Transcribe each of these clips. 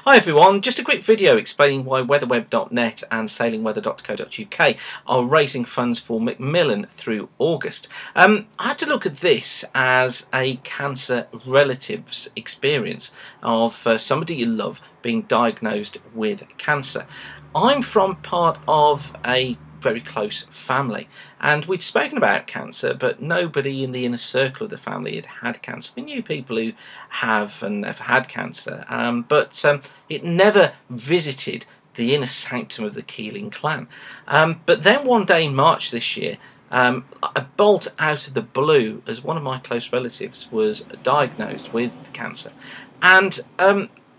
Hi everyone, just a quick video explaining why weatherweb.net and sailingweather.co.uk are raising funds for Macmillan through August. I have to look at this as a cancer relatives experience of somebody you love being diagnosed with cancer. I'm from part of a very close family, and we'd spoken about cancer, but nobody in the inner circle of the family had had cancer. We knew people who have and have had cancer, but it never visited the inner sanctum of the Keeling clan. But then one day in March this year, a bolt out of the blue, as one of my close relatives was diagnosed with cancer. And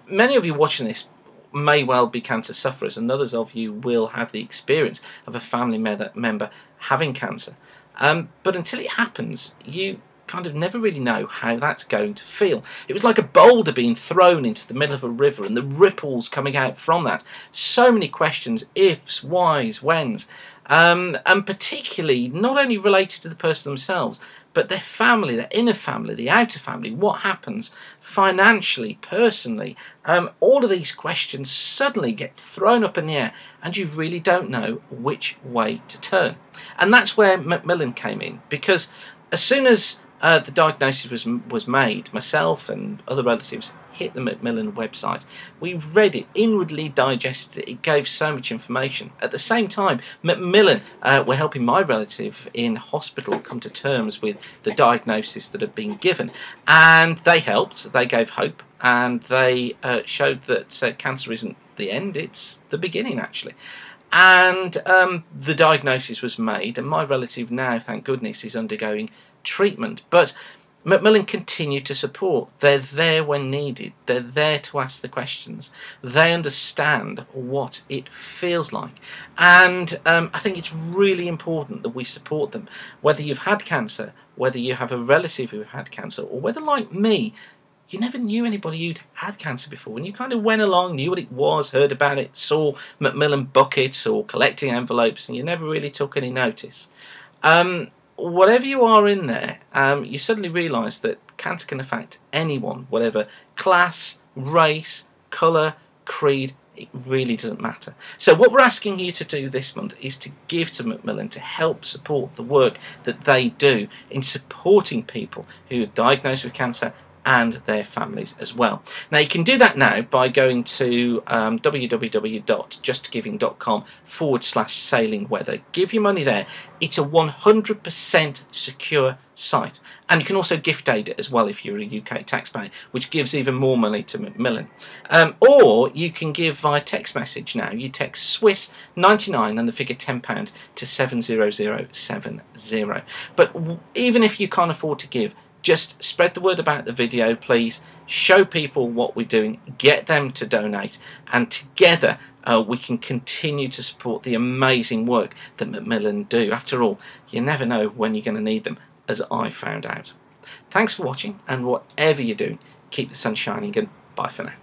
many of you watching this may well be cancer sufferers, and others of you will have the experience of a family member having cancer. But until it happens, you kind of never really know how that's going to feel. It was like a boulder being thrown into the middle of a river and the ripples coming out from that. So many questions, ifs, whys, whens, and particularly not only related to the person themselves, but their family, their inner family, the outer family, what happens financially, personally. All of these questions suddenly get thrown up in the air and you really don't know which way to turn. And that's where Macmillan came in, because as soon as the diagnosis was made, myself and other relatives hit the Macmillan website. We read it, inwardly digested it. It gave so much information. At the same time, Macmillan were helping my relative in hospital come to terms with the diagnosis that had been given, and they helped. They gave hope, and they showed that cancer isn't the end; it's the beginning, actually. And the diagnosis was made, and my relative now, thank goodness, is undergoing treatment. But Macmillan continue to support. They're there when needed. They're there to ask the questions. They understand what it feels like. And I think it's really important that we support them. Whether you've had cancer, whether you have a relative who had cancer, or whether, like me, you never knew anybody who'd had cancer before, and you kind of went along, knew what it was, heard about it, saw Macmillan buckets or collecting envelopes, and you never really took any notice. Whatever you are in there, you suddenly realise that cancer can affect anyone, whatever class, race, colour, creed. It really doesn't matter. So what we're asking you to do this month is to give to Macmillan to help support the work that they do in supporting people who are diagnosed with cancer and their families as well. Now you can do that now by going to www.justgiving.com/sailingweather. Give your money there. It's a 100% secure site, and you can also gift aid it as well if you're a UK taxpayer, which gives even more money to Macmillan. Or you can give via text message now. You text Swiss 99 and the figure £10 to 70070. But even if you can't afford to give, just spread the word about the video, please. Show people what we're doing, get them to donate, and together we can continue to support the amazing work that Macmillan do. After all, you never know when you're going to need them, as I found out. Thanks for watching, and whatever you're doing, keep the sun shining, and bye for now.